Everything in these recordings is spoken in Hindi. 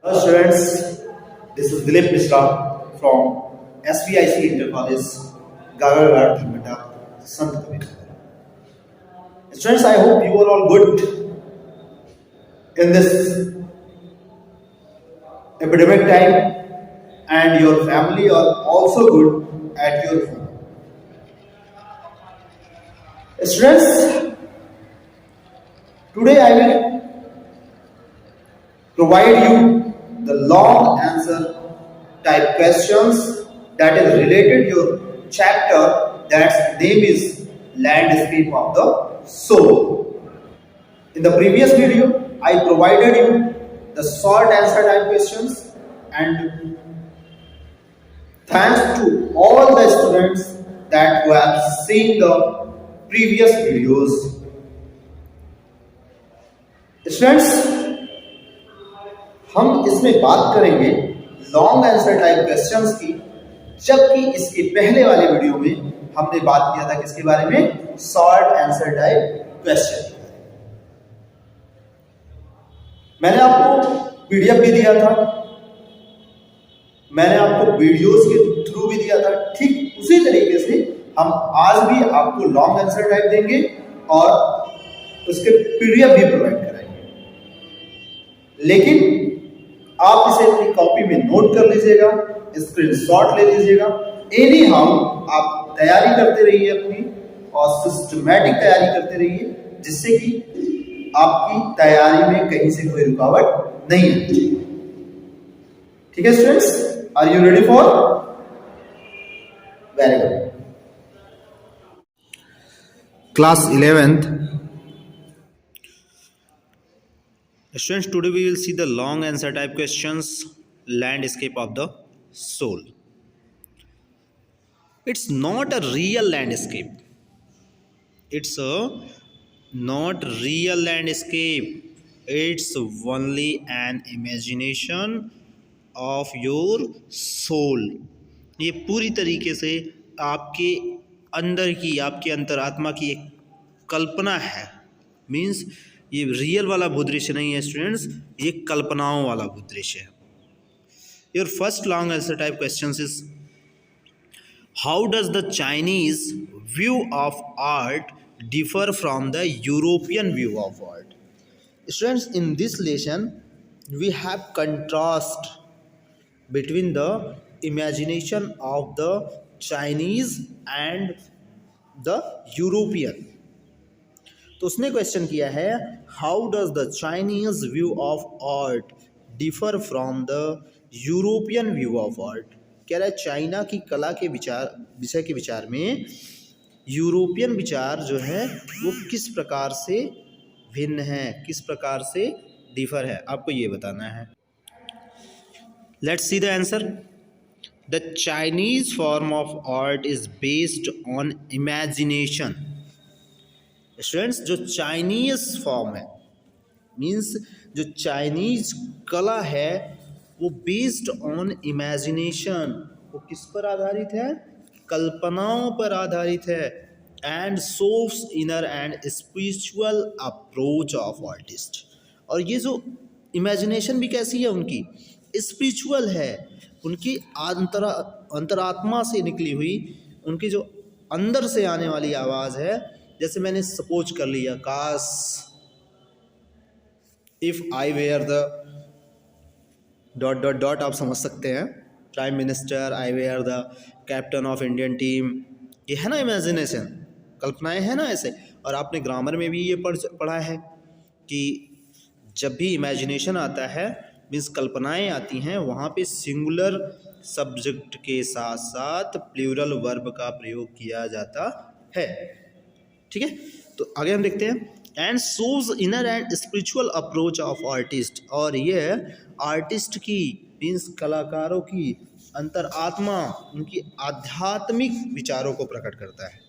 Hello students, this is Dilip Mishra from SVIC Inter College, Gagarghat, Dharmata, Sant Kabir. Students, I hope you are all good in this epidemic time and your family are also good at your home. Students, today I will provide you the long answer type questions that is related to your chapter that's name is landscape of the soul. In the previous video, I provided you the short answer type questions, and thanks to all the students that who have seen the previous videos. Students, हम इसमें बात करेंगे लॉन्ग आंसर टाइप क्वेश्चंस की, जबकि इसके पहले वाले वीडियो में हमने बात किया था किसके बारे में, शॉर्ट आंसर टाइप क्वेश्चन। मैंने आपको पीडीएफ भी दिया था, मैंने आपको वीडियोस के थ्रू भी दिया था। ठीक उसी तरीके से हम आज भी आपको लॉन्ग आंसर टाइप देंगे और उसके पीडीएफ भी प्रोवाइड कराएंगे। लेकिन आप इसे अपनी कॉपी में नोट कर लीजिएगा, स्क्रीनशॉट ले लीजिएगा। एनी हाउ आप तैयारी करते रहिए अपनी और सिस्टमैटिक तैयारी करते रहिए, जिससे कि आपकी तैयारी में कहीं से कोई रुकावट नहीं आनी चाहिए। ठीक है students, are you ready for? Very good. Class 11th students, today we will see the long answer type questions, landscape of the soul. It's not a real landscape, it's a not real landscape, it's only an imagination of your soul. ये पूरी तरीके से आपके अंदर की, आपके अंतरात्मा की एक कल्पना है। मीन्स ये रियल वाला भूदृश्य नहीं है स्टूडेंट्स, ये कल्पनाओं वाला भूदृश्य है। Your first long answer type question is, how does the Chinese view of art differ from the European view of art? Students, in this lesson we have contrast between the imagination of the Chinese and the European. तो उसने क्वेश्चन किया है, how does the Chinese view of art differ from the European view of art? कह रहा है चाइना की कला के विषय के विचार में यूरोपियन विचार जो है वो किस प्रकार से भिन्न है, किस प्रकार से डिफर है, आपको ये बताना है। Let's see the answer. The Chinese form of art is based on imagination. Students, जो चाइनीज फॉर्म है, मीन्स जो चाइनीज कला है, वो बेस्ड ऑन इमेजिनेशन, वो किस पर आधारित है? कल्पनाओं पर आधारित है। And shows inner and spiritual approach of artist. और ये जो इमेजिनेशन भी कैसी है उनकी? स्पिरिचुअल है, उनकी अंतरात्मा से निकली हुई, उनकी जो अंदर से आने वाली आवाज़ है। जैसे मैंने सपोज कर लिया, काश if I were the dot dot dot, आप समझ सकते हैं, prime minister, I were the captain of Indian team. ये है ना इमेजिनेशन, कल्पनाएं है ना ऐसे। और आपने ग्रामर में भी ये पढ़ा है कि जब भी इमेजिनेशन आता है, मीन्स कल्पनाएं आती हैं, वहाँ पे सिंगुलर सब्जेक्ट के साथ साथ प्लूरल वर्ब का प्रयोग किया जाता है। ठीक है, तो आगे हम देखते हैं। And shows inner and spiritual approach of artist. और ये आर्टिस्ट की, मीन्स कलाकारों की अंतरात्मा, उनकी आध्यात्मिक विचारों को प्रकट करता है।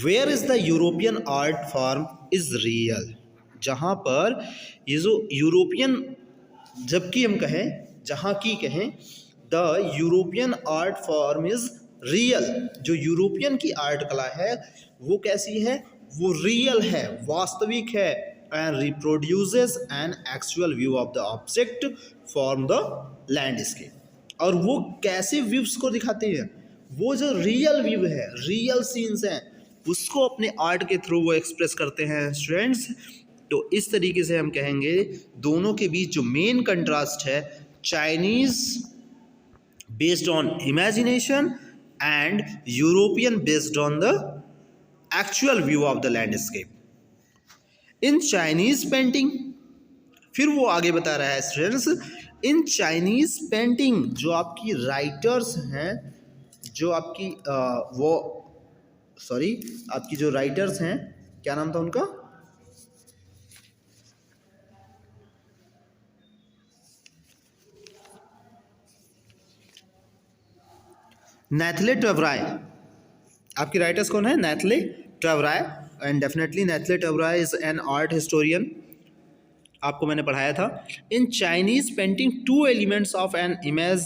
Where is the European art form is real. जहाँ पर ये जो यूरोपियन, जबकि हम कहें, जहाँ की कहें, the European art form is real. जो यूरोपियन की आर्ट कला है वो कैसी है? वो रियल है, वास्तविक है। and reproduces an actual view of the object from the landscape. और वो कैसे व्यूज को दिखाते हैं, वो जो रियल व्यू है, रियल सीन्स हैं, उसको अपने आर्ट के थ्रू वो एक्सप्रेस करते हैं स्टूडेंट्स। तो इस तरीके से हम कहेंगे दोनों के बीच जो मेन कंट्रास्ट है, Chinese based on imagination and European based on the actual view of the landscape. In Chinese painting, फिर वो आगे बता रहा है स्टूडेंट्स, इन चाइनीज पेंटिंग जो आपकी राइटर्स हैं, जो आपकी आपकी जो राइटर्स हैं, क्या नाम था उनका, नेथले टवराय। आपकी राइटर्स कौन है? नेथले टवराय। एंड डेफिनेटली नेथले टवराय इज एन आर्ट हिस्टोरियन, आपको मैंने पढ़ाया था। In Chinese painting two elements of an image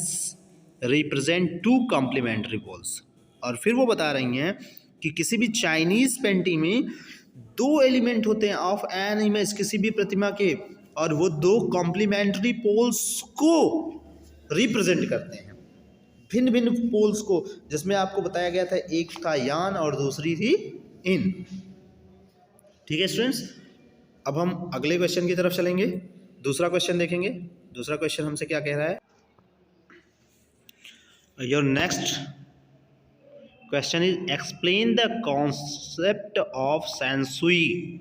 represent two complementary poles. और फिर वो बता रही हैं कि किसी भी चाइनीज पेंटिंग में दो एलिमेंट होते हैं ऑफ एन इमेज, किसी भी प्रतिमा के, और वो दो कॉम्प्लीमेंट्री पोल्स को रिप्रेजेंट करते हैं, भिन्न भिन्न पोल्स को, जिसमें आपको बताया गया था एक था यान और दूसरी थी इन। ठीक है स्टूडेंट्स, अब हम अगले क्वेश्चन की तरफ चलेंगे, दूसरा क्वेश्चन देखेंगे। दूसरा क्वेश्चन हमसे क्या कह रहा है? Your next question is explain the concept of Sansui.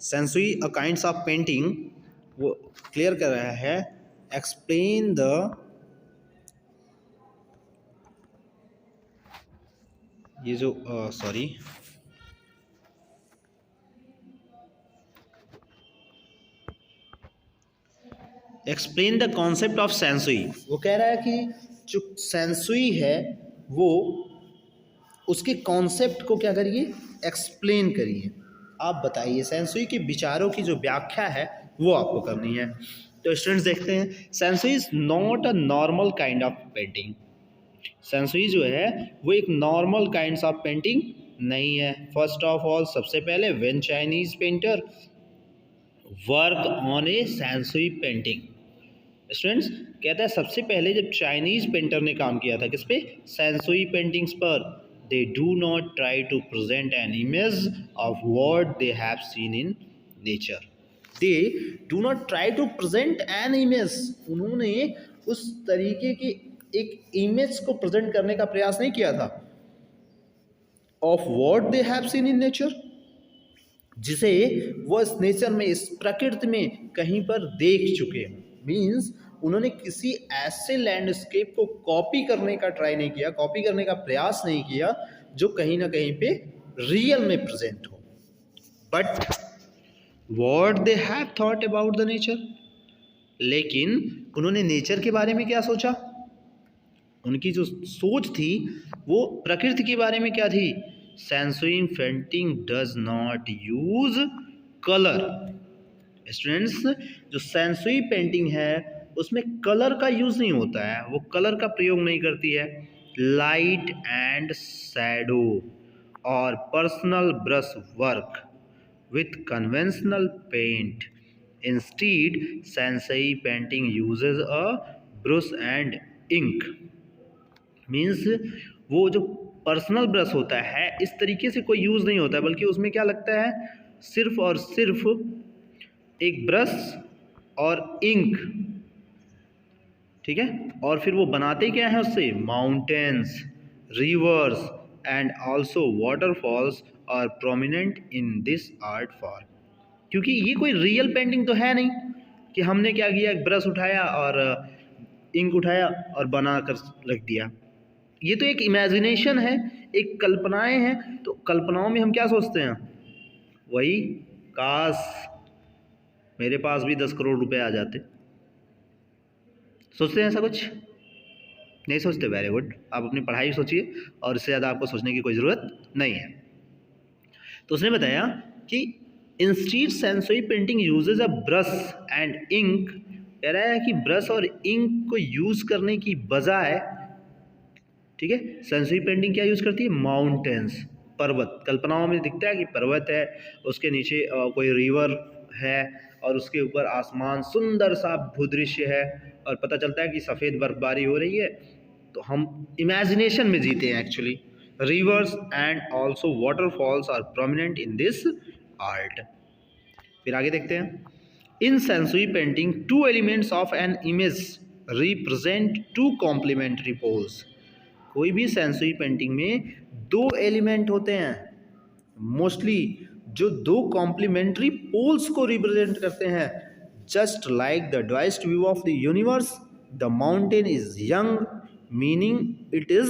Sansui a kinds of painting, वो क्लियर कर रहा है। एक्सप्लेन द ये जो explain the concept of Sansui. वो कह रहा है कि जो सेंसुई है वो उसके कॉन्सेप्ट को क्या करिए, एक्सप्लेन करिए। आप बताइए, सेंसुई के विचारों की जो व्याख्या है वो आपको करनी है। तो स्टूडेंट्स देखते हैं, Sansui is not a normal kind of painting. Sansui जो है वो एक नॉर्मल काइंड्स ऑफ पेंटिंग नहीं है। फर्स्ट ऑफ ऑल, सबसे पहले, when Chinese painter work on A Sansui painting. Students कहता है सबसे पहले जब चाइनीज पेंटर ने काम किया था किस पे, सेंसुई पेंटिंग्स पर, they do not try to present an image of what they have seen in nature. They do not try to present an image, उन्होंने उस तरीके की एक इमेज को प्रेजेंट करने का प्रयास नहीं किया था of what they have seen in nature, जिसे वो इस नेचर में, इस प्रकृति में कहीं पर देख चुके हैं। मीन्स उन्होंने किसी ऐसे लैंडस्केप को कॉपी करने का ट्राई नहीं किया, कॉपी करने का प्रयास नहीं किया जो कहीं ना कहीं पे रियल में प्रेजेंट हो। But what they have thought about the nature, लेकिन उन्होंने नेचर के बारे में क्या सोचा, उनकी जो सोच थी वो प्रकृति के बारे में क्या थी। Sansui painting does not use colour. Students जो सेंसुई पेंटिंग है उसमें कलर का यूज नहीं होता है, वो कलर का प्रयोग नहीं करती है। लाइट एंड शैडो और personal brush work with conventional paint. Instead shanshui painting uses a brush and ink. Means वो जो पर्सनल ब्रश होता है इस तरीके से कोई यूज़ नहीं होता है, बल्कि उसमें क्या लगता है, सिर्फ और सिर्फ एक ब्रश और इंक। ठीक है, और फिर वो बनाते क्या है उससे, mountains, rivers and also waterfalls are prominent in this art form. क्योंकि ये कोई रियल पेंटिंग तो है नहीं कि हमने क्या किया, एक ब्रश उठाया और इंक उठाया और बना कर रख दिया। ये तो एक इमेजिनेशन है, एक कल्पनाएं हैं। तो कल्पनाओं में हम क्या सोचते हैं, वही काश मेरे पास भी 10 करोड़ रुपए आ जाते। सोचते हैं ऐसा कुछ? नहीं सोचते। वेरी गुड, आप अपनी पढ़ाई सोचिए और इससे ज़्यादा आपको सोचने की कोई ज़रूरत नहीं है। तो उसने बताया कि instead shanshui painting uses a brush and ink. कह रहा है कि ब्रश और इंक को यूज़ करने की बजाय, ठीक है, सेंसुई पेंटिंग क्या यूज़ करती है, माउंटेन्स, पर्वत। कल्पनाओं में दिखता है कि पर्वत है, उसके नीचे कोई रिवर है और उसके ऊपर आसमान सुंदर सा भूदृश्य है और पता चलता है कि सफ़ेद बर्फबारी हो रही है, तो हम इमेजिनेशन में जीते हैं actually. Rivers and also waterfalls are prominent in this art. फिर आगे देखते हैं। In sensory painting two elements of an image represent two complementary poles. कोई भी सेंसरी पेंटिंग में दो एलिमेंट होते हैं मोस्टली जो दो कॉम्प्लीमेंट्री पोल्स को रिप्रेजेंट करते हैं। Just like the devised view of the universe, the mountain is young meaning it is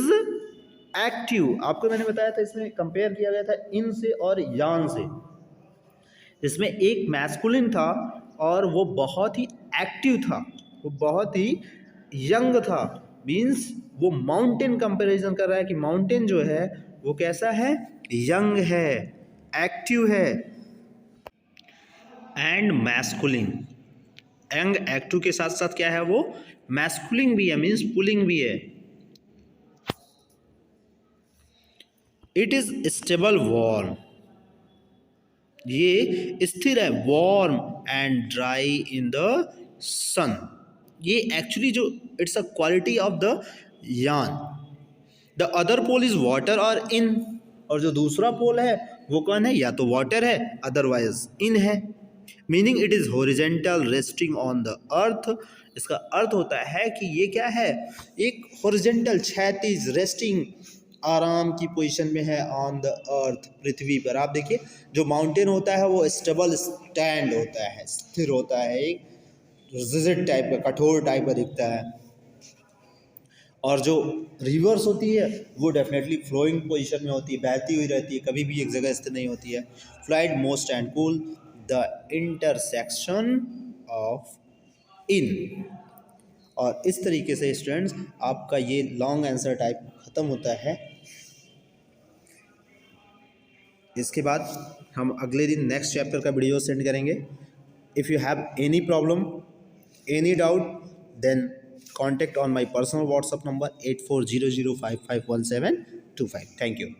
active. आपको मैंने बताया था, इसमें कंपेयर किया गया था इन से और यान से। इसमें एक मैस्कुलिन था और वो बहुत ही एक्टिव था, वो बहुत ही यंग था। मीन्स वो माउंटेन कंपैरिजन कर रहा है कि माउंटेन जो है वो कैसा है, यंग है, एक्टिव है। एंड मैस्कुलिन, यंग एक्टिव के साथ साथ क्या है, वो मैस्कुलिन भी है, मीन्स पुलिंग भी है। इट इज स्टेबल वार्म, ये स्थिर है, warm and dry in the sun. ये एक्चुअली जो it's a quality of the yang. The other pole is water or yin, और जो दूसरा पोल है वो कौन है, या तो वाटर है अदरवाइज इन है। Meaning it is horizontal resting on the earth. इसका अर्थ होता है कि ये क्या है, एक हॉरिजेंटल क्षैतिज रेस्टिंग आराम की पोजीशन में है ऑन द अर्थ, पृथ्वी पर। आप देखिए जो माउंटेन होता है वो स्टेबल स्टैंड होता है, स्थिर होता है, एक रिजिड टाइप का, कठोर टाइप का दिखता है। और जो रिवर्स होती है वो डेफिनेटली फ्लोइंग पोजीशन में होती है, बहती हुई रहती है, कभी भी एक जगह स्थिर नहीं होती है। Flight most and cool, the intersection of in. और इस तरीके से स्टूडेंट्स आपका ये लॉन्ग आंसर टाइप ख़त्म होता है। इसके बाद हम अगले दिन नेक्स्ट चैप्टर का वीडियो सेंड करेंगे। If you have any problem, any doubt, then contact on my personal WhatsApp number 8400551725. Thank you.